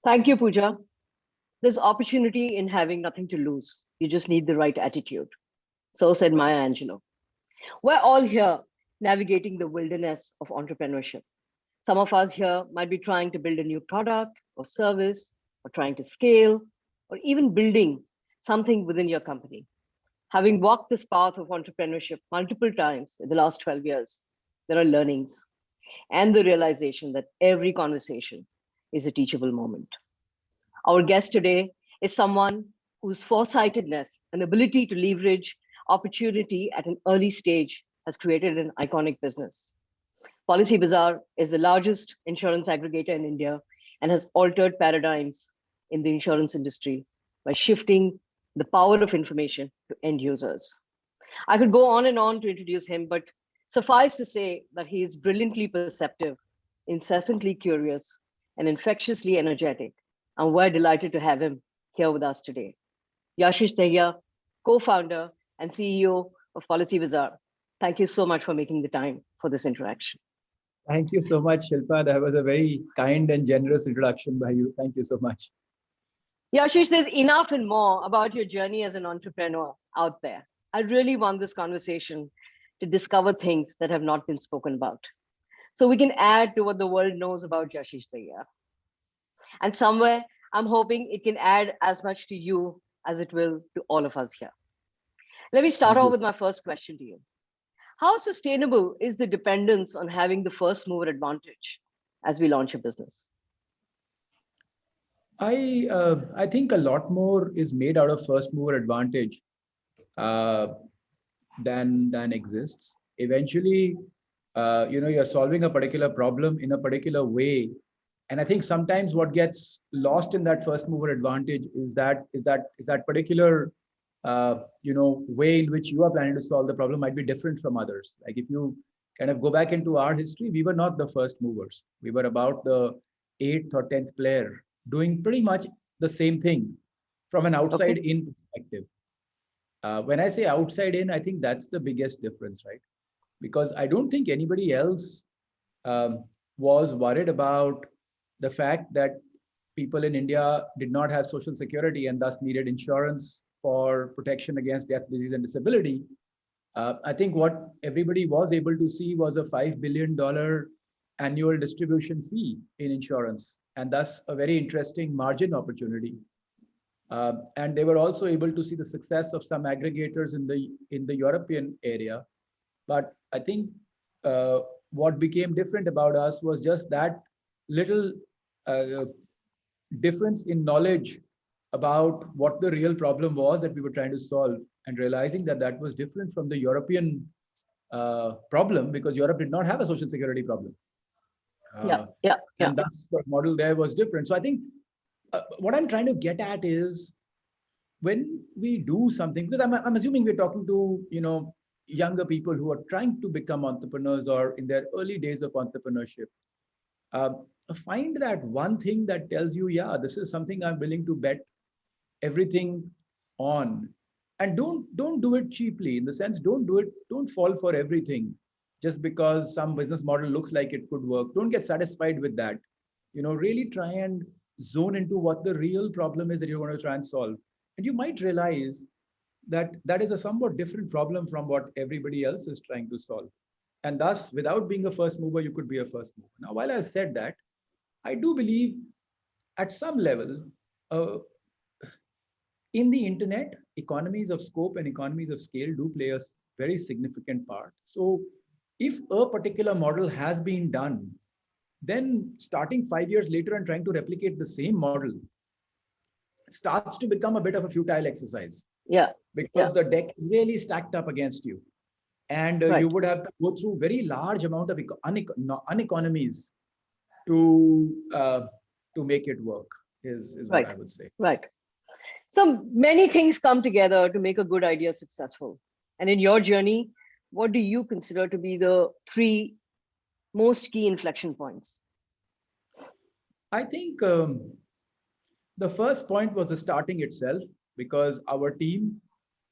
Thank you, Pooja. There's opportunity in having nothing to lose. You just need the right attitude. So said Maya Angelou. We're all here navigating the wilderness of entrepreneurship. Some of us here might be trying to build a new product or service, or trying to scale, or even building something within your company. Having walked this path of entrepreneurship multiple times in the last 12 years, there are learnings and the realization that every conversation is a teachable moment. Our guest today is someone whose foresightedness and ability to leverage opportunity at an early stage has created an iconic business. Policy Bazaar is the largest insurance aggregator in India and has altered paradigms in the insurance industry by shifting the power of information to end users. I could go on and on to introduce him, but suffice to say that he is brilliantly perceptive, incessantly curious, and infectiously energetic. And we're delighted to have him here with us today. Yashish Dahiya, co-founder and CEO of Policy Bazaar. Thank you so much for making the time for this interaction. Thank you so much, Shilpa. That was a very kind and generous introduction by you. Thank you so much. Yashish, there's enough and more about your journey as an entrepreneur out there. I really want this conversation to discover things that have not been spoken about. So we can add to what the world knows about Yashish Dahiya. And somewhere, I'm hoping it can add as much to you as it will to all of us here. Let me start Thank off you. with my first question to you. How sustainable is the dependence on having the first mover advantage as we launch a business? I think a lot more is made out of first mover advantage uh, than exists. Eventually, you're solving a particular problem in a particular way, and I think sometimes what gets lost in that first mover advantage is that particular way in which you are planning to solve the problem might be different from others. Like if you kind of go back into our history, we were not the first movers. We were about the eighth or 10th player doing pretty much the same thing from an outside Okay. in perspective. When I say outside in, I think that's the biggest difference, right? Because I don't think anybody else was worried about the fact that people in India did not have social security and thus needed insurance for protection against death, disease, and disability. I think what everybody was able to see was a $5 billion annual distribution fee in insurance, and thus a very interesting margin opportunity. And they were also able to see the success of some aggregators in the European area. But I think what became different about us was just that little uh, difference in knowledge about what the real problem was that we were trying to solve, and realizing that that was different from the European problem, because Europe did not have a social security problem. Yeah, Uh, yeah, yeah. and thus the model there was different. So I think what I'm trying to get at is when we do something, because I'm assuming we're talking to younger people who are trying to become entrepreneurs or in their early days of entrepreneurship. Find that one thing that tells you, yeah, this is something I'm willing to bet everything on, and don't do it cheaply. In the sense, don't fall for everything just because some business model looks like it could work. Don't get satisfied with that. Really try and zone into what the real problem is that you're going to try and solve, and you might realize that that is a somewhat different problem from what everybody else is trying to solve. And thus, without being a first mover, you could be a first mover. Now, while I've said that, I do believe at some level, uh, in the internet, economies of scope and economies of scale do play a very significant part. So if a particular model has been done, then starting 5 years later and trying to replicate the same model starts to become a bit of a futile exercise, Yeah, because yeah, the deck is really stacked up against you. And you right. would have to go through very large amount of uneconomies to make it work, is what Right, I would say. right. So many things come together to make a good idea successful. And in your journey, what do you consider to be the three most key inflection points? I think the first point was the starting itself, because our team,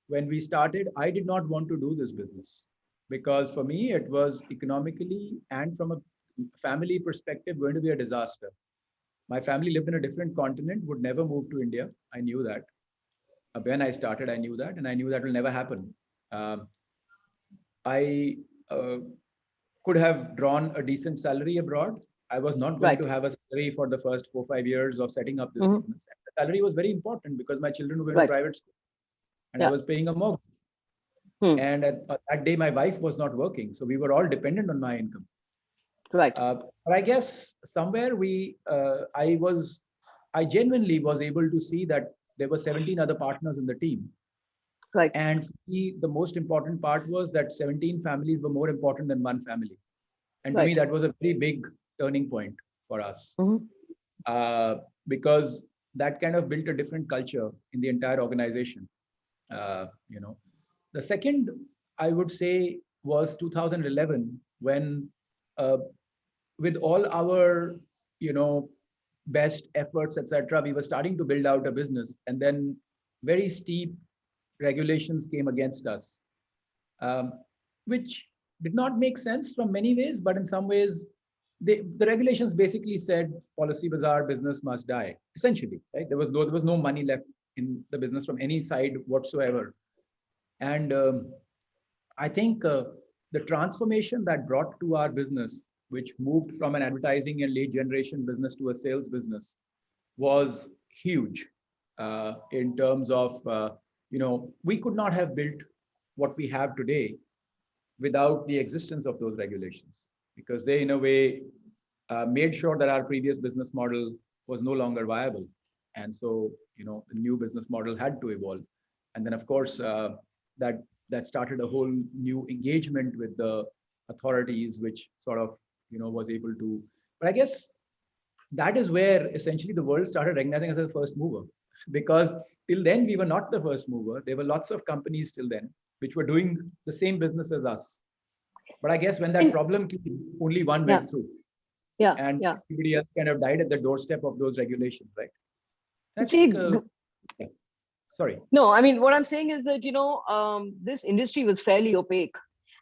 when we started, I did not want to do this business, because for me, it was economically and from a family perspective going to be a disaster. My family lived in a different continent, would never move to India. I knew that. When I started, I knew that, and I knew that will never happen. Um, I could have drawn a decent salary abroad. I was not going Right. to have a salary for the first 4 or 5 years of setting up this Hmm. business. And the salary was very important because my children were going to Right. private school and I Yeah. was paying a mortgage. Hmm. And that day, my wife was not working. So we were all dependent on my income. Right. But I guess somewhere I genuinely was able to see that there were 17 other partners in the team. Right. And for me, the most important part was that 17 families were more important than one family. And to me, Right. that was a very big turning point for us Hmm. uh, because that kind of built a different culture in the entire organization. You know, the second I would say was 2011 when, uh, with all our, you know, best efforts, etc., we were starting to build out a business, and then very steep regulations came against us, um, which did not make sense from many ways, but in some ways, the regulations basically said policy bazaar business must die. Essentially, right? There was no money left in the business from any side whatsoever, and I think the transformation that brought to our business, which moved from an advertising and lead generation business to a sales business, was huge in terms of, we could not have built what we have today without the existence of those regulations, because they, in a way, made sure that our previous business model was no longer viable. And so, the new business model had to evolve. And then, of course, that that started a whole new engagement with the authorities, which sort of, was able to. But I guess that is where essentially the world started recognizing us as a first mover, because till then we were not the first mover. There were lots of companies till then which were doing the same business as us. But I guess when that And problem came, only one yeah. went through, Yeah. and Yeah. everybody else kind of died at the doorstep of those regulations, right? And I think, See, yeah, sorry. no, I mean, what I'm saying is that, this industry was fairly opaque,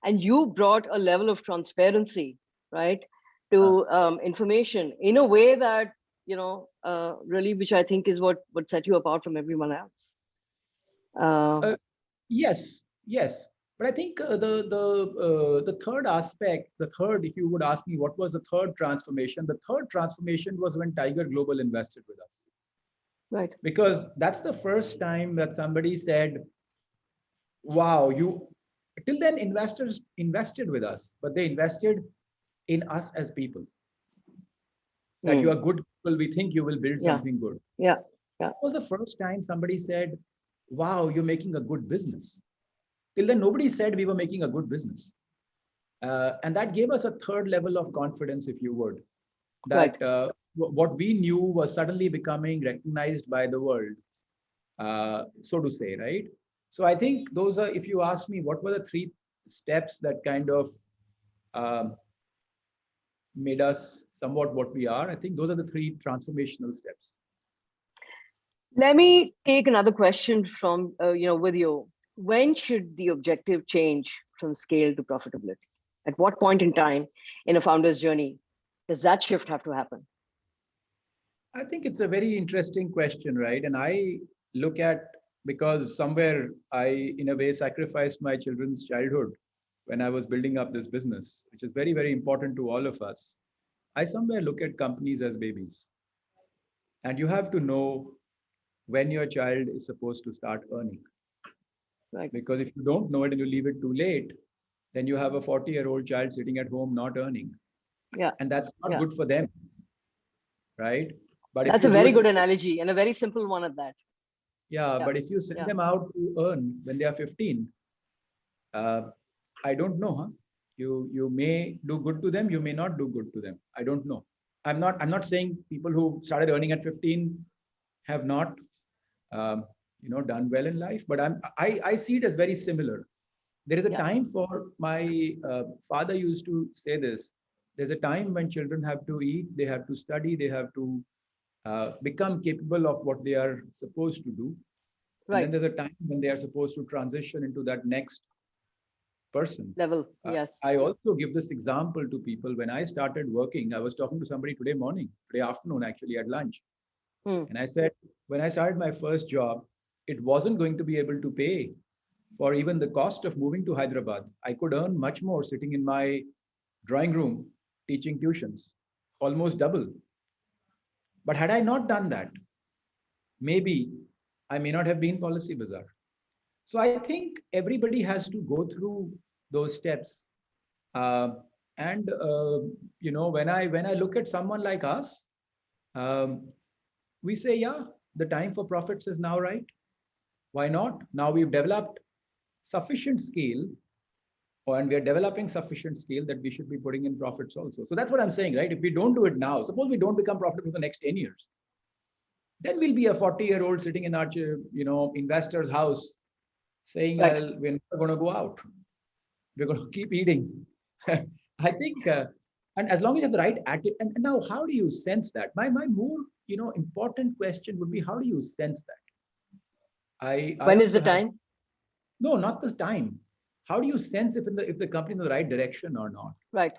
and you brought a level of transparency, right, Uh, to information in a way that, really, which I think is what set you apart from everyone else. Uh, uh, yes, yes. But I think the third aspect, if you would ask me, what was the third transformation? The third transformation was when Tiger Global invested with us, right. because that's the first time that somebody said, wow, you, till then investors invested with us, but they invested in us as people, that you are Mm. good people, we think you will build Yeah. something good. Yeah. Yeah. That was the first time somebody said, wow, you're making a good business. Till then, nobody said we were making a good business. And that gave us a third level of confidence, if you would, Right. that what we knew was suddenly becoming recognized by the world, so to say, right? So I think those are, if you ask me, what were the three steps that kind of um, made us somewhat what we are? I think those are the three transformational steps. Let me take another question from, with you. When should the objective change from scale to profitability? At what point in time in a founder's journey does that shift have to happen? I think it's a very interesting question, right? And I look at, because somewhere I, in a way, sacrificed my children's childhood when I was building up this business, which is very, very important to all of us. I somewhere look at companies as babies. And you have to know when your child is supposed to start earning. Right. Because if you don't know it and you leave it too late, then you have a 40-year-old child sitting at home not earning. Yeah. And that's not Yeah. good for them, right? But if That's you a do very it, good analogy and a very simple one at that. yeah, Yeah. but if you send Yeah. them out to earn when they are 15, uh, I don't know, huh? You may do good to them, you may not do good to them. I don't know. I'm not saying people who started earning at 15 have not um, done well in life, but I see it as very similar. There is a Yeah. time, for my father used to say this. There's a time when children have to eat, they have to study, they have to become capable of what they are supposed to do. And then Right. there's a time when they are supposed to transition into that next person. Level. Yes. I also give this example to people. When I started working, I was talking to somebody today afternoon, actually at lunch. Hmm. And I said, when I started my first job, it wasn't going to be able to pay for even the cost of moving to Hyderabad. I could earn much more sitting in my drawing room teaching tuitions, almost double. But had I not done that, maybe I may not have been Policy Bazaar. So I think everybody has to go through those steps. Uh, and when I look at someone like us, um, we say, yeah, the time for profits is now, right? Why not? Now we've developed sufficient scale, and we are developing sufficient scale that we should be putting in profits also. So that's what I'm saying, right? If we don't do it now, suppose we don't become profitable for the next 10 years, then we'll be a 40-year-old sitting in our investor's house saying, Right. we're never going to go out. We're going to keep eating. I think, and as long as you have the right attitude, and now how do you sense that? My more important question would be, how do you sense that? I When is the also have time? no, not this time. How do you sense if the company is in the right direction or not? Right.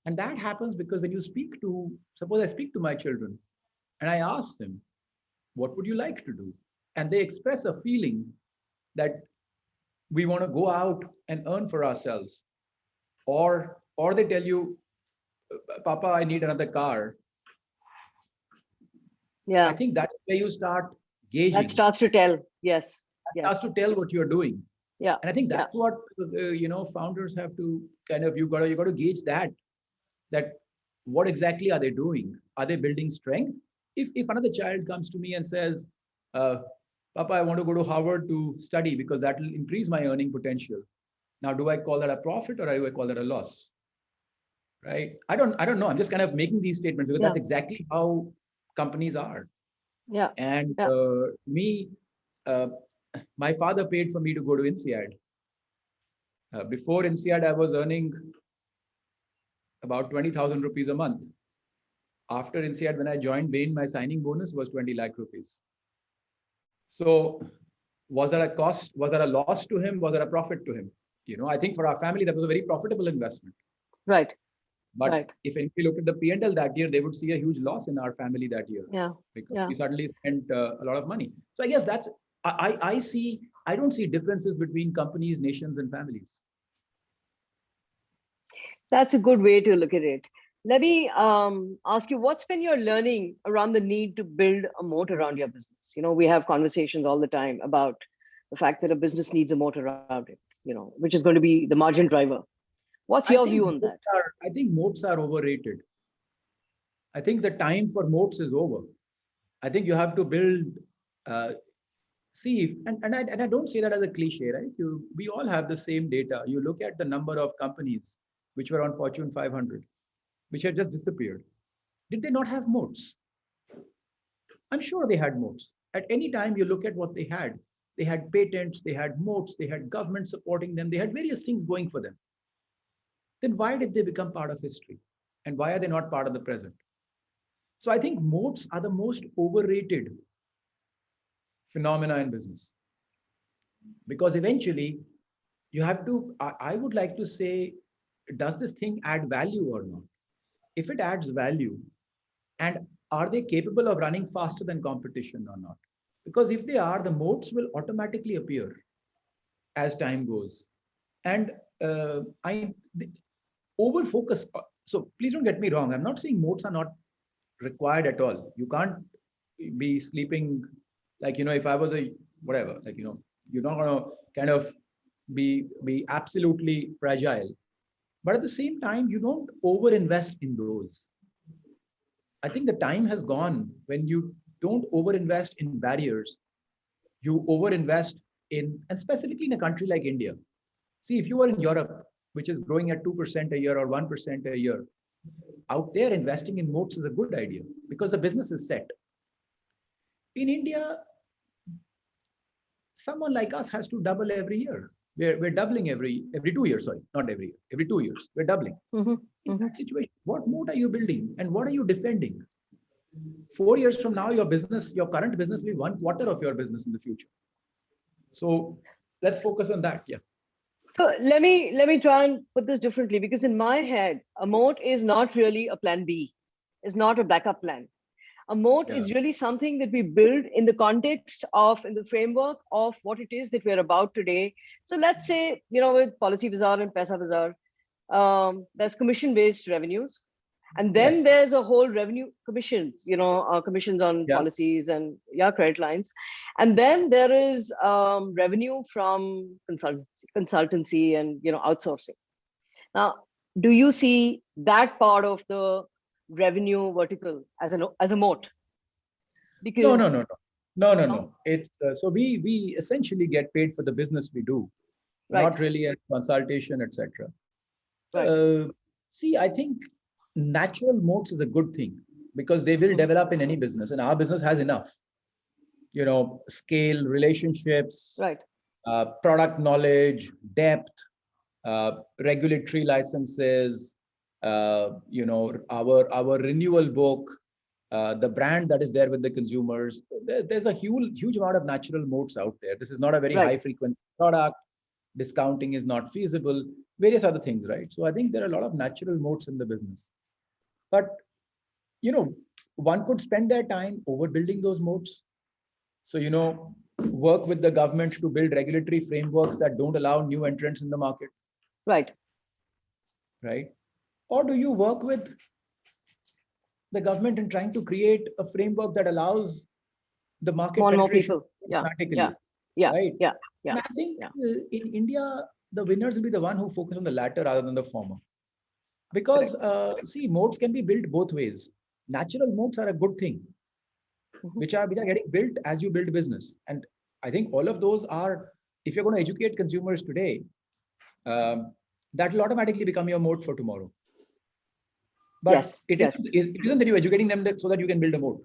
And that happens because when you speak to, suppose I speak to my children and I ask them, what would you like to do? And they express a feeling that we want to go out and earn for ourselves, or they tell you, Papa, I need another car. I Yeah. think that's where you start That gauging. starts to tell. Yes. That Yes. starts to tell what you're doing. Yeah. And I think Yeah. that's what founders have to kind of, you got to gauge that what exactly are they doing? Are they building strength? If another child comes to me and says, uh, Papa, I want to go to Harvard to study because that will increase my earning potential. Now, do I call that a profit or do I call that a loss? Right? I don't know. I'm just kind of making these statements because Yeah. that's exactly how companies are. Yeah. And Yeah. me, uh, my father paid for me to go to INSEAD. Before INSEAD, I was earning about 20,000 rupees a month. After INSEAD, when I joined Bain, my signing bonus was 20 lakh rupees. So was that a cost? Was that a loss to him? Was that a profit to him? I think for our family, that was a very profitable investment. Right. But Right. if anybody looked at the P&L that year, they would see a huge loss in our family that year Yeah. because Yeah. we suddenly spent a lot of money. So I guess I don't see differences between companies, nations, and families. That's a good way to look at it. Let me ask you, what's been your learning around the need to build a moat around your business? We have conversations all the time about the fact that a business needs a moat around it, which is going to be the margin driver. What's your view on that? I think moats are overrated. I think the time for moats is over. I think you have to build. Uh, See, and I don't say that as a cliche, right? We all have the same data. You look at the number of companies which were on Fortune 500, which had just disappeared. Did they not have moats? I'm sure they had moats. At any time you look at what they had patents, they had moats, they had government supporting them, they had various things going for them. Then why did they become part of history? And why are they not part of the present? So I think moats are the most overrated phenomena in business because eventually you have to, I would like to say, does this thing add value or not? If it adds value, and are they capable of running faster than competition or not? Because if they are, the moats will automatically appear as time goes. And I over focus. So please don't get me wrong. I'm not saying moats are not required at all. You can't be sleeping like, if I was a whatever, like, you're not going to kind of be absolutely fragile. But at the same time, you don't over invest in those. I think the time has gone when you don't over invest in barriers. You over invest and specifically in a country like India. See, if you are in Europe, which is growing at 2% a year or 1% a year, out there investing in moats is a good idea because the business is set. In India, someone like us has to double every year. We're doubling every 2 years, sorry, not every 2 years, we're doubling. Mm-hmm. In Mm-hmm. that situation, what moat are you building and what are you defending? 4 years from now, your current business will be 1/4 of your business in the future. So let's focus on that. Yeah. So let me try and put this differently, because in my head, a moat is not really a plan B. It's not a backup plan. A moat Yeah. is really something that we build in the context of, in the framework of what it is that we're about today. So let's say, with Policy Bazaar and Paisa Bazaar, there's commission based revenues, and then Yes. there's a whole revenue commissions, commissions on Yeah. policies and, yeah, credit lines. And then there is revenue from consultancy and, outsourcing. Now, do you see that part of the revenue vertical as a moat? No, no, Because, no, no, no, no, no, no. It's so we essentially get paid for the business we do, right, not really a consultation, etc. right. See, I think natural moats is a good thing because they will Mhm. develop in any business, and our business has enough, scale, relationships, Right. product knowledge, depth, regulatory licenses, our renewal book, the brand that is there with the consumers. There's a huge amount of natural moats out there. This is not a very high Right. frequency product. Discounting is not feasible. Various other things, right? So I think there are a lot of natural moats in the business. But you know, one could spend their time overbuilding those moats. So work with the government to build regulatory frameworks that don't allow new entrants in the market, Right. right? Or do you work with the government in trying to create a framework that allows the market More and more penetration people. Yeah. Yeah. automatically, Yeah. right? Yeah. Yeah. And I think Yeah. in India, the winners will be the one who focus on the latter rather than the former. Because Correct. see, moats can be built both ways. Natural moats are a good thing, Mhm. which are getting built as you build business. And I think all of those are, if you're going to educate consumers today, um, that will automatically become your moat for tomorrow. But Yes. it Yes. isn't, it isn't that you're educating them so that you can build a moat.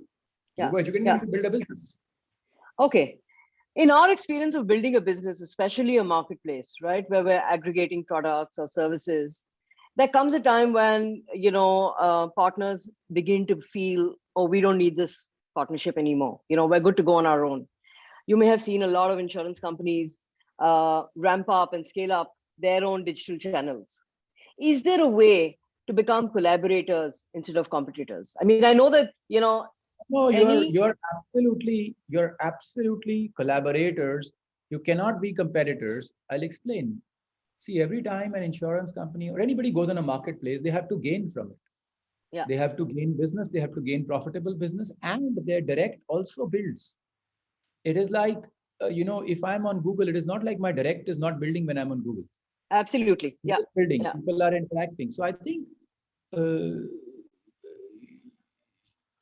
Yeah. You're educating them Yeah. to build a business. Okay. In our experience of building a business, especially a marketplace, right, where we're aggregating products or services, there comes a time when, partners begin to feel, oh, we don't need this partnership anymore. We're good to go on our own. You may have seen a lot of insurance companies ramp up and scale up their own digital channels. Is there a way to become collaborators instead of competitors? I mean, I know that, No, any, you're absolutely collaborators. You cannot be competitors. I'll explain. See, every time an insurance company or anybody goes on a marketplace, they have to gain from it. yeah, They have to gain business, they have to gain profitable business, and their direct also builds. It is like, if I'm on Google, it is not like my direct is not building when I'm on Google. absolutely. It Yeah, is building. yeah, People are interacting. So I think uh,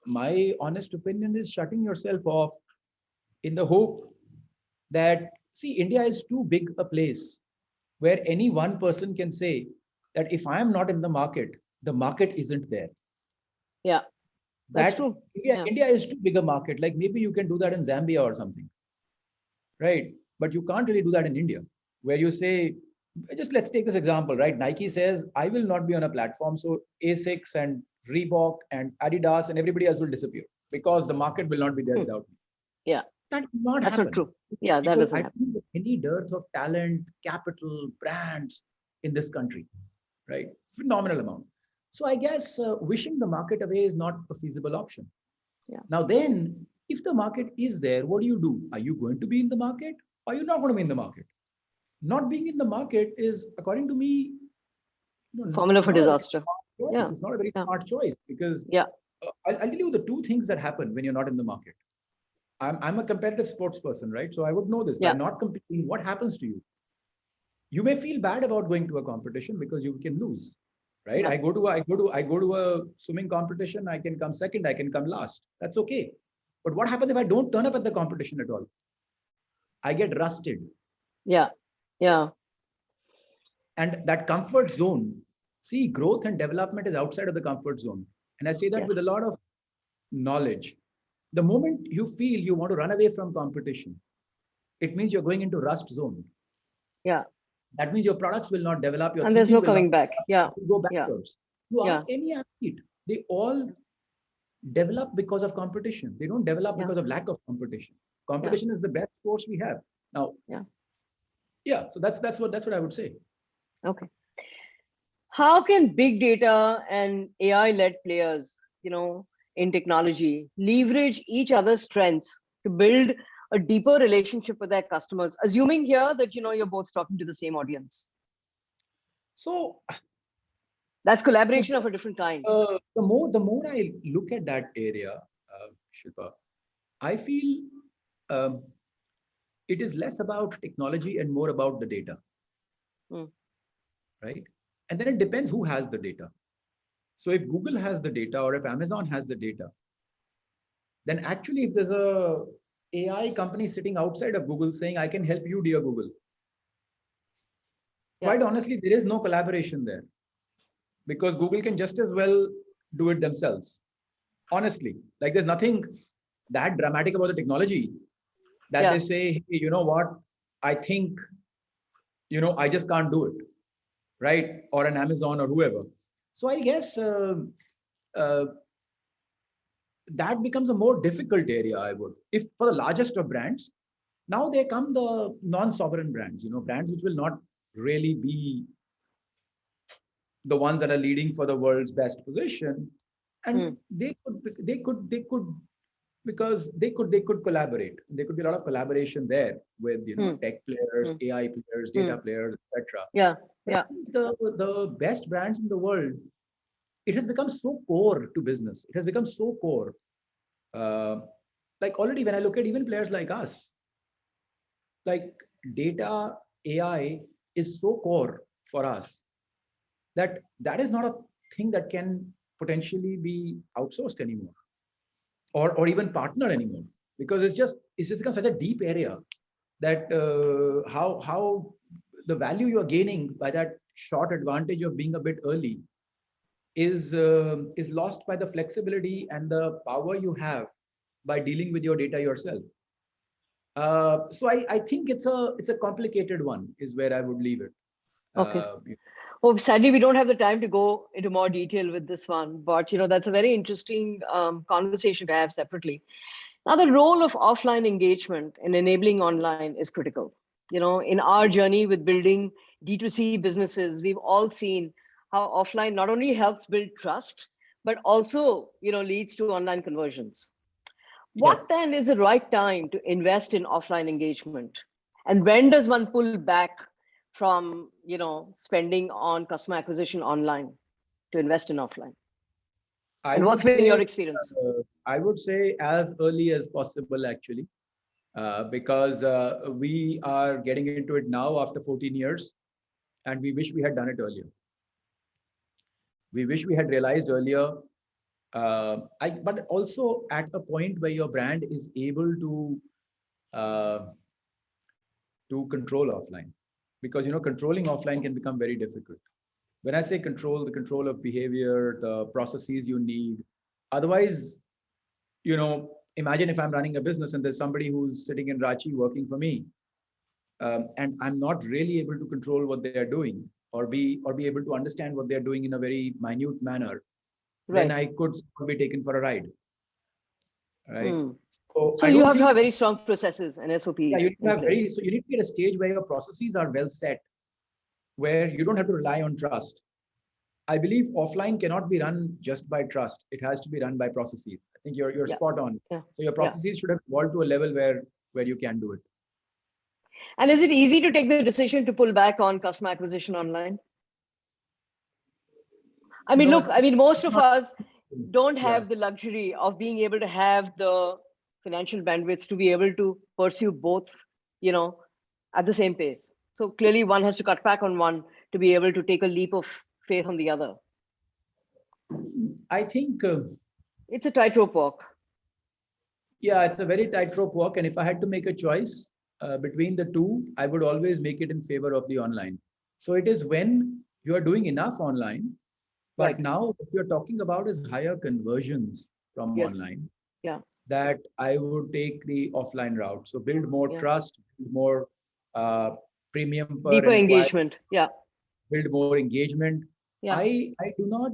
my honest opinion is shutting yourself off in the hope that, see, India is too big a place where any one person can say that if I am not in the market isn't there. yeah. That's That true. Yeah, India is too big a market. Like maybe you can do that in Zambia or something, right? But you can't really do that in India, where you say, just let's take this example, right? Nike says, I will not be on a platform. So Asics and Reebok and Adidas and everybody else will disappear because the market will not be there hmm, without me. yeah. That will not That's not happen true. Yeah, that because doesn't I happen. think there's any dearth of talent, capital, brands in this country, right? Phenomenal amount. So I guess wishing the market away is not a feasible option. Yeah, Now, then, if the market is there, what do? Are you going to be in the market? Or are you not going to be in the market? Not being in the market is, according to me, formula for not a very disaster. smart choice. Yeah, It's not a very yeah, smart choice because yeah, I'll tell you the two things that happen when you're not in the market. I'm a competitive sports person, right? So I would know this. By yeah, not competing, what happens to you? You may feel bad about going to a competition because you can lose, right? yeah. I go to a swimming competition. I can come second. I can come last. That's okay. But what happens if I don't turn up at the competition at all? I get rusted. Yeah, yeah, And that comfort zone, see, growth and development is outside of the comfort zone. And I say that yes, with a lot of knowledge. The moment you feel you want to run away from competition, it means you're going into rust zone. yeah. That means your products will not develop, your And there's thinking no will not coming back. Yeah, develop, you go yeah, backwards. You yeah, ask any athlete, they all develop because of competition. They don't develop yeah, because of lack of competition. yeah, Competition is the best force we have. Now, yeah. Yeah, so that's what I would say. Okay. How can big data and AI-led players, in technology, leverage each other's strengths to build a deeper relationship with their customers? Assuming here that you're both talking to the same audience. So That's the, collaboration of a different kind. the more I look at that area, Shilpa, I feel um, it is less about technology and more about the data, Hmm. right? And then it depends who has the data. So if Google has the data or if Amazon has the data, then actually if there's a AI company sitting outside of Google saying, I can help you, dear Google, Yeah. quite honestly, there is no collaboration there because Google can just as well do it themselves. Honestly, like there's nothing that dramatic about the technology that they Yeah. say, hey, you know what? I think, I just can't do it, right? Or an Amazon or whoever. So I guess uh, that becomes a more difficult area, I would. If for the largest of brands, now they come the non-sovereign brands, brands which will not really be the ones that are leading for the world's best position. Hmm. And they could because they could collaborate. There could be a lot of collaboration there with Hmm. tech players, Hmm. AI players, Hmm. data players, etc. Yeah. But I Yeah. think the best brands in the world, it has become so core to business. It has become so core. Uh, like already when I look at even players like us, like data, AI is so core for us that that is not a thing that can potentially be outsourced anymore or even partner anymore because it's just become such a deep area that how the value you're gaining by that short advantage of being a bit early is lost by the flexibility and the power you have by dealing with your data yourself. So I think it's a complicated one is where I would leave it. Okay. uh, Oh, sadly, we don't have the time to go into more detail with this one, but that's a very interesting conversation to have separately. Now, the role of offline engagement in enabling online is critical. In our journey with building D2C businesses, we've all seen how offline not only helps build trust, but also, leads to online conversions. What yes, then is the right time to invest in offline engagement? And when does one pull back from, spending on customer acquisition online to invest in offline? I And what's would been your say experience? I would say as early as possible actually, because we are getting into it now after 14 years, and we wish we had done it earlier. We wish we had realized earlier. But also at a point where your brand is able uh, to control offline, because controlling offline can become very difficult. When I say control, the control of behavior, the processes you need. Otherwise, imagine if I'm running a business and there's somebody who's sitting in Rachi working for me, and I'm not really able to control what they are doing or be able to understand what they're doing in a very minute manner, then Right. I could be taken for a ride, right? Hmm. So So I you don't have to think, have very strong processes and yeah, SOPs you need to in have very, place. so you need to be at a stage where your processes are well set, where you don't have to rely on trust. I believe offline cannot be run just by trust. It has to be run by processes. I think you're Yeah. spot on. Yeah. So your Yeah. processes should have evolved to a level where you can do it. And is it easy to take the decision to pull back on customer acquisition online? I mean, No, look, I mean, most it's of not. us don't Yeah. have the luxury of being able to have the financial bandwidth to be able to pursue both, you know, at the same pace. So clearly, one has to cut back on one to be able to take a leap of faith on the other. I think, It's a tightrope walk. yeah, it's a very tightrope walk. And if I had to make a choice between the two, I would always make it in favor of the online. So it is when you are doing enough online, but Right. now what you're talking about is higher conversions from Yes. online, Yeah. that I would take the offline route. So build more Yeah. trust, build more uh, premium per Deeper inquiry, engagement. Yeah. build more engagement. Yeah. I do not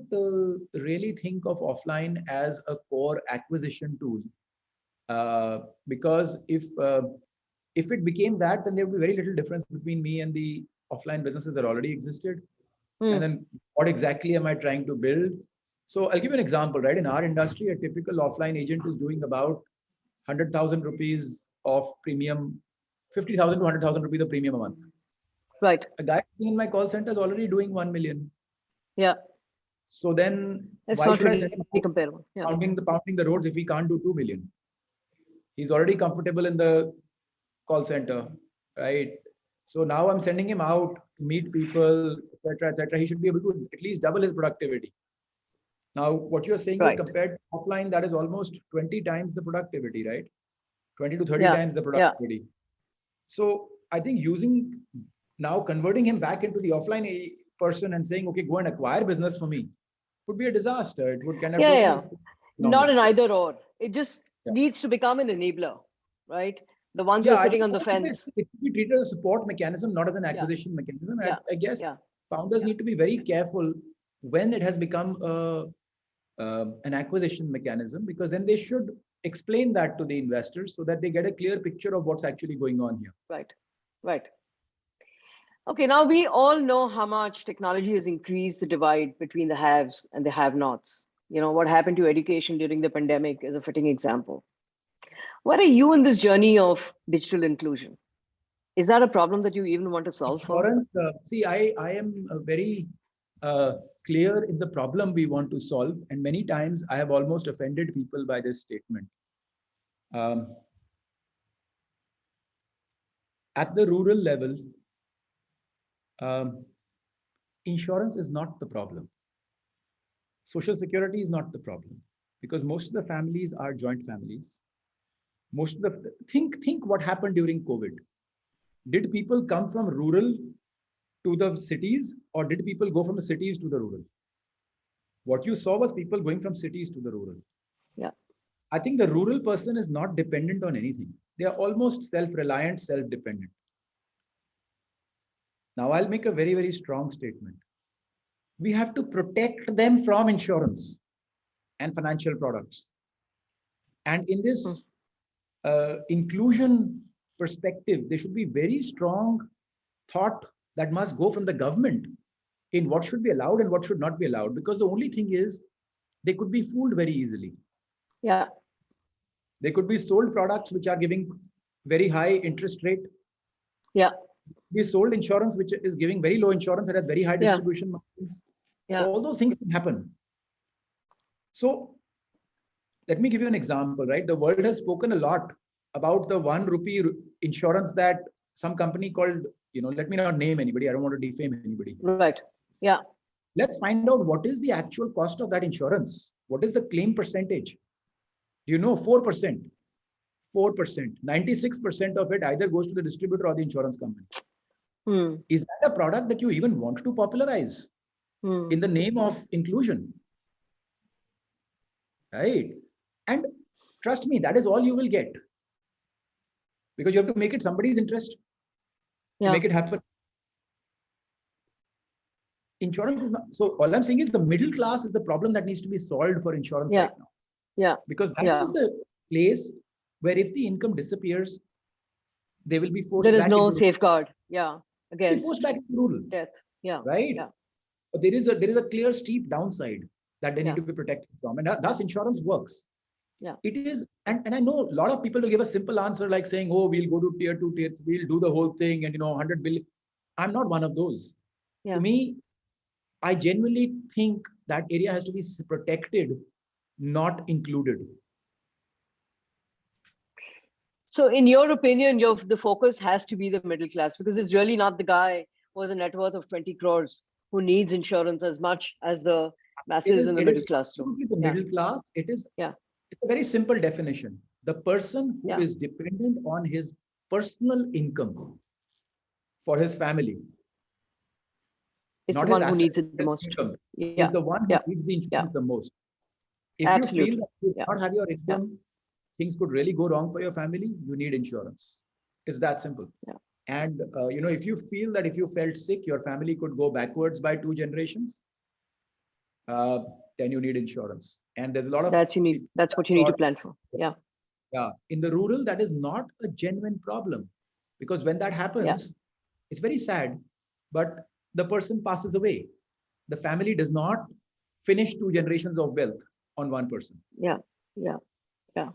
really think of offline as a core acquisition tool, because If it became that, then there would be very little difference between me and the offline businesses that already existed. And then what exactly am I trying to build? So I'll give you an example, right? In our industry, a typical offline agent is doing about 100,000 rupees of premium, 50,000 to 100,000 rupees of premium a month. Right. A guy in my call center is already doing 1 million. Yeah. So then It's why not should I really send him comparable. Yeah. pounding the roads if he can't do 2 million? He's already comfortable in the call center, right? So now I'm sending him out to meet people, etc., etc. He should be able to at least double his productivity. Now, what you're saying is Right. compared to offline, that is almost 20 times the productivity, right? 20 to 30 Yeah. times the Yeah. productivity. So I think now converting him back into the offline person and saying, okay, go and acquire business for me would be a disaster. It would kind of Yeah. totally Yeah. Not an economics. either or. It just Yeah. needs to become an enabler, right? The ones who Yeah, are I sitting think on the fence. it should be treated as a support mechanism, not as an Yeah. acquisition mechanism. And Yeah. I guess Yeah. founders need to be very careful when it has become an acquisition mechanism, because then they should explain that to the investors so that they get a clear picture of what's actually going on here. Right. Right. Okay, now we all know how much technology has increased the divide between the haves and the have-nots. You know, what happened to education during the pandemic is a fitting example. Where are you in this journey of digital inclusion? Is that a problem that you even want to solve for? Insurance, see, I am very uh, clear in the problem we want to solve. And many times I have almost offended people by this statement. Um, at the rural level, um, insurance is not the problem. Social security is not the problem, because most of the families are joint families. Most of the think what happened during COVID. Did people come from rural to the cities, or did people go from the cities to the rural? What you saw was people going from cities to the rural. Yeah. I think the rural person is not dependent on anything. They are almost self-reliant, self-dependent. Now, I'll make a very, very strong statement. We have to protect them from insurance and financial products. And in Hmm. this inclusion perspective, there should be very strong thought that must go from the government in what should be allowed and what should not be allowed. Because the only thing is, they could be fooled very easily. Yeah. They could be sold products which are giving very high interest rate. Yeah. They sold insurance which is giving very low insurance and at very high Yeah. distribution margins. Yeah. All those things can happen. So let me give you an example, right? The world has spoken a lot about the 1 rupee insurance that some company called, let me not name anybody. I don't want to defame anybody. Right. Yeah. Let's find out what is the actual cost of that insurance. What is the claim percentage? 4%. 4%. 96% of it either goes to the distributor or the insurance company. Is that a product that you even want to popularize in the name of inclusion? Right? And trust me, that is all you will get. Because you have to make it somebody's interest to make it happen. Insurance is not, so all I'm saying is the middle class is the problem that needs to be solved for insurance right now. Yeah. Because that is the place where if the income disappears, they will be forced There is back no into safeguard. Yeah. be Against forced back into rural. death. Yeah. Right. Yeah. But there is a clear steep downside that they need to be protected from. And thus insurance works. Yeah. It is, and I know a lot of people will give a simple answer like saying, oh, we'll go to tier 2, tier 3, we'll do the whole thing and 100 billion. I'm not one of those. To me, I genuinely think that area has to be protected, not included. So in your opinion, the focus has to be the middle class, because it's really not the guy who has a net worth of 20 crores who needs insurance as much as the masses in the middle class do. The middle class, it's a very simple definition. The person who is dependent on his personal income for his family. Is the one who needs it the most. Is the one who needs the insurance the most. If you feel that you not have your income, things could really go wrong for your family, you need insurance. It's that simple. And if you feel that if you felt sick, your family could go backwards by 2 generations, then you need insurance. And there's a lot of that's what you need to plan for. Yeah. In the rural, that is not a genuine problem. Because when that happens, it's very sad, but the person passes away. The family does not finish 2 generations of wealth on one person. Yeah. Yeah. Yeah.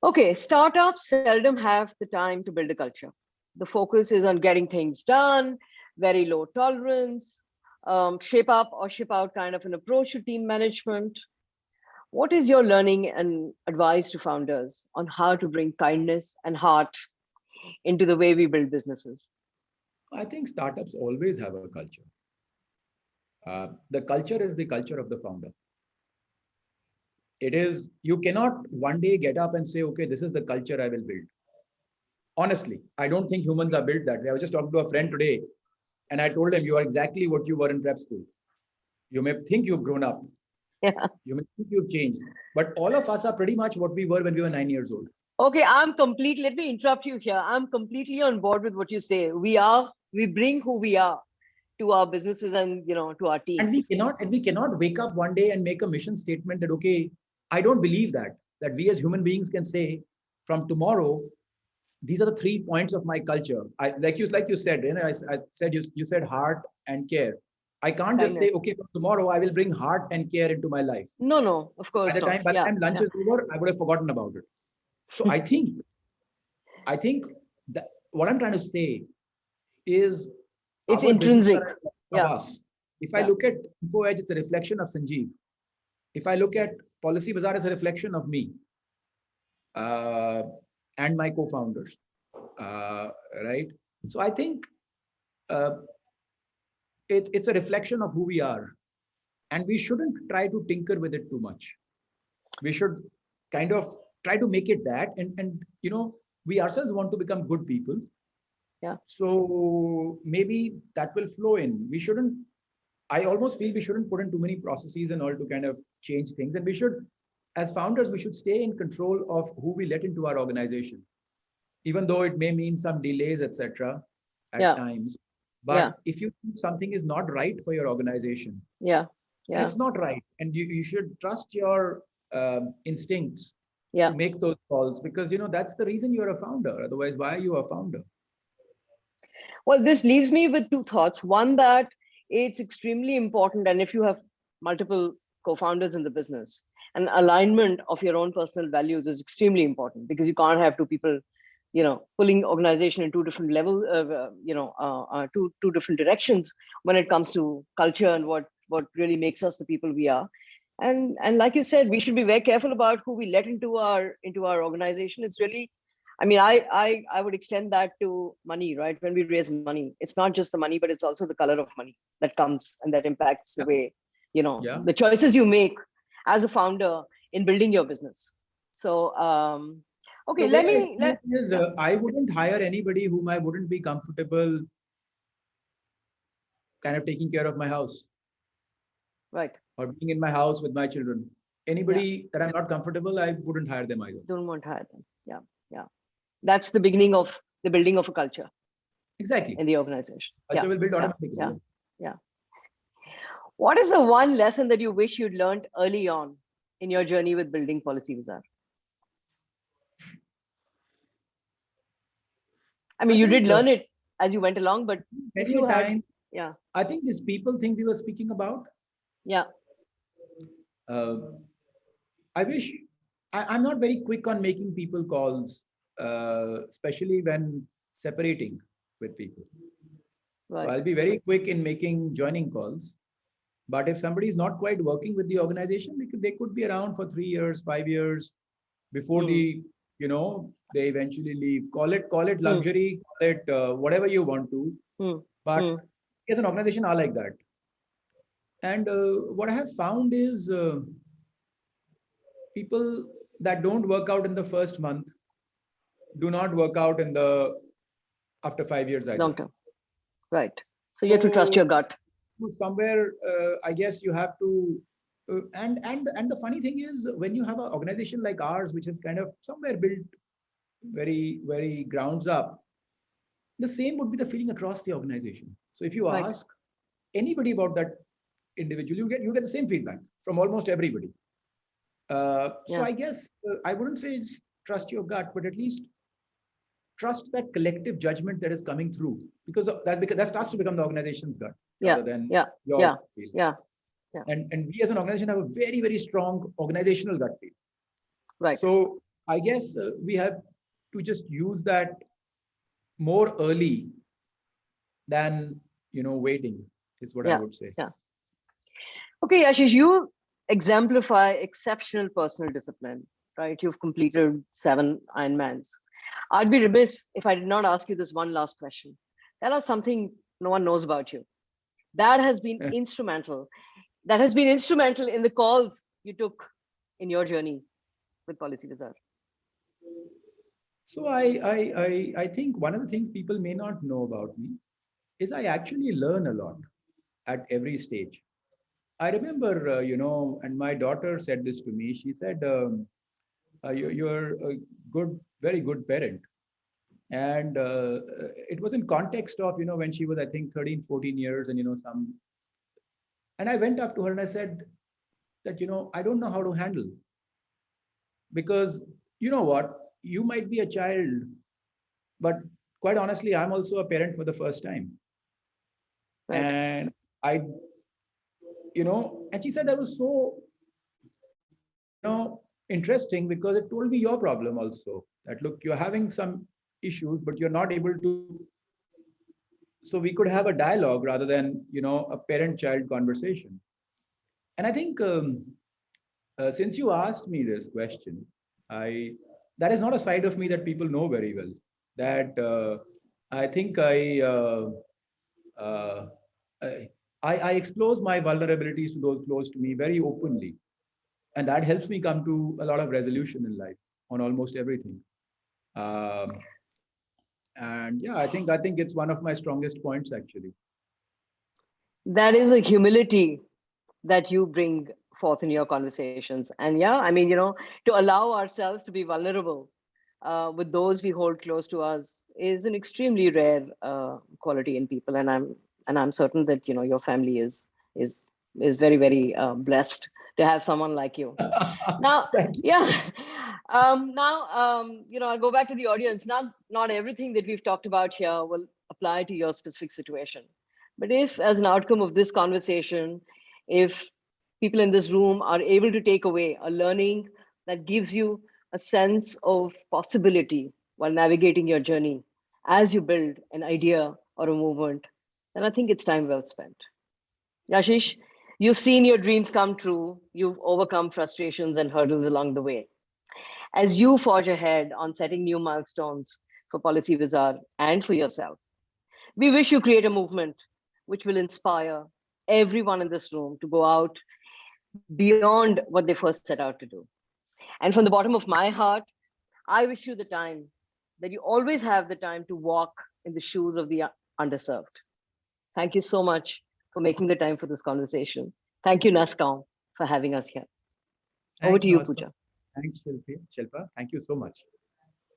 Okay. Startups seldom have the time to build a culture. The focus is on getting things done, very low tolerance, shape up or ship out kind of an approach to team management. What is your learning and advice to founders on how to bring kindness and heart into the way we build businesses? I think startups always have a culture. The culture is the culture of the founder. It is, you cannot one day get up and say, okay, this is the culture I will build. Honestly, I don't think humans are built that way. I was just talking to a friend today and I told him, you are exactly what you were in prep school. You may think you've grown up, Yeah. you may think you've changed, but all of us are pretty much what we were when we were 9 years old. Okay, let me interrupt you here. I'm completely on board with what you say. We bring who we are to our businesses and, to our And teams. we cannot wake up one day and make a mission statement that, okay, I don't believe that we as human beings can say from tomorrow, these are the 3 points of my culture. I like you said, I said you said heart and care. I can't just say, Kindness. okay, from tomorrow I will bring heart and care into my life. No, of By course the not. time Yeah. lunch is over, I would have forgotten about it. So I think that what I'm trying to say is It's our businesses intrinsic. are a reflection of Yeah. us. If I Yeah. look at Info Edge, it's a reflection of Sanjeev. If I look at Policy Bazaar, it's a reflection of me uh, and my co-founders, uh, right? So I think uh, it's a reflection of who we are, and we shouldn't try to tinker with it too much. We should kind of try to make it that, and we ourselves want to become good people. Yeah. So maybe that will flow in. We shouldn't. I almost feel we shouldn't put in too many processes and all to kind of change things. And we should, as founders, we should stay in control of who we let into our organization, even though it may mean some delays, etc. at Yeah. times. Yeah. But if you think something is not right for your organization, Yeah. and Yeah. it's not right, and you should trust your instincts to Yeah. make those calls, because that's the reason you're a founder. Otherwise, why are you a founder? Well, this leaves me with two thoughts. One, that it's extremely important, and if you have multiple co-founders in the business, an alignment of your own personal values is extremely important, because you can't have two people, pulling organization in two different levels, two different directions when it comes to culture and what really makes us the people we are. And like you said, we should be very careful about who we let into our organization. It's really, I mean, I would extend that to money, right? When we raise money, it's not just the money, but it's also the color of money that comes and that impacts the Yeah. way, Yeah. the choices you make as a founder in building your business. So, okay, The way let I me see it let is, yeah, I wouldn't hire anybody whom I wouldn't be comfortable kind of taking care of my house right. or being in my house with my children. Yeah, Anybody that I'm not comfortable, I wouldn't hire them either. don't want to hire them. Yeah, yeah. That's the beginning of the building of a culture Exactly. in the organization. Culture Yeah, will build yeah, automatically. yeah, Yeah. yeah. What is the one lesson that you wish you'd learned early on in your journey with building Policy Bazaar? I I mean, you did think learn it as you went along, but if many a you had, time, yeah, I think these people think we were speaking about. yeah, Uh, I wish I'm not very quick on making people calls, especially when separating with people. So right, I'll be very quick in making joining calls. But if somebody is not quite working with the organization, they could be around for 3 years, 5 years before mm, they eventually leave. Call it mm, luxury, call it whatever you want to. mm, But mm, as an organization, are like that. And what I have found is people that don't work out in the first month do not work out in the after 5 years either. long term, right. So you have to trust So your gut. somewhere, I guess you have to. And the funny thing is, when you have an organization like ours, which is kind of somewhere built very very grounds up, the same would be the feeling across the organization. So if you Right. ask anybody about that individual, you get the same feedback from almost everybody. So Yeah. I guess I wouldn't say it's trust your gut, but at least trust that collective judgment that is coming through, because that starts to become the organization's gut rather than your gut feel. And we as an organization have a very, very strong organizational gut feel. Right. So I guess we have to just use that more early than, waiting is what I would say. Yeah. Okay, Yashish, you exemplify exceptional personal discipline, right? You've completed 7 Ironmans. I'd be remiss if I did not ask you this one last question. Tell us something no one knows about you. That has been instrumental. That has been instrumental in the calls you took in your journey with Policy Bazaar. So I think one of the things people may not know about me is I actually learn a lot at every stage. I remember, and my daughter said this to me. She said, you're a very good parent. And it was in context of, when she was, I think, 13, 14 years and, and I went up to her and I said that, I don't know how to handle, because you know what, you might be a child, but quite honestly, I'm also a parent for the first time. Right. And I, and she said that was so, interesting, because it told me your problem also, that look, you're having some issues, but you're not able to. So we could have a dialogue rather than, a parent-child conversation. And I think since you asked me this question, that is not a side of me that people know very well. That I think I expose my vulnerabilities to those close to me very openly, and that helps me come to a lot of resolution in life on almost everything. And yeah, I think it's one of my strongest points, actually. That is a humility that you bring forth in your conversations. And yeah, I mean, to allow ourselves to be vulnerable with those we hold close to us is an extremely rare quality in people. And I'm certain that, your family is very, very blessed to have someone like you. Now, yeah. I'll go back to the audience. Not everything that we've talked about here will apply to your specific situation. But if, as an outcome of this conversation, if people in this room are able to take away a learning that gives you a sense of possibility while navigating your journey as you build an idea or a movement, then I think it's time well spent. Yashish, you've seen your dreams come true. You've overcome frustrations and hurdles along the way. As you forge ahead on setting new milestones for Policy Bazaar and for yourself, we wish you create a movement which will inspire everyone in this room to go out beyond what they first set out to do. And from the bottom of my heart, I wish you the time that you always have the time to walk in the shoes of the underserved. Thank you so much for making the time for this conversation. Thank you, NASCOM, for having us here. Over to you, Pooja. Thanks, Shilpa. Thank you so much.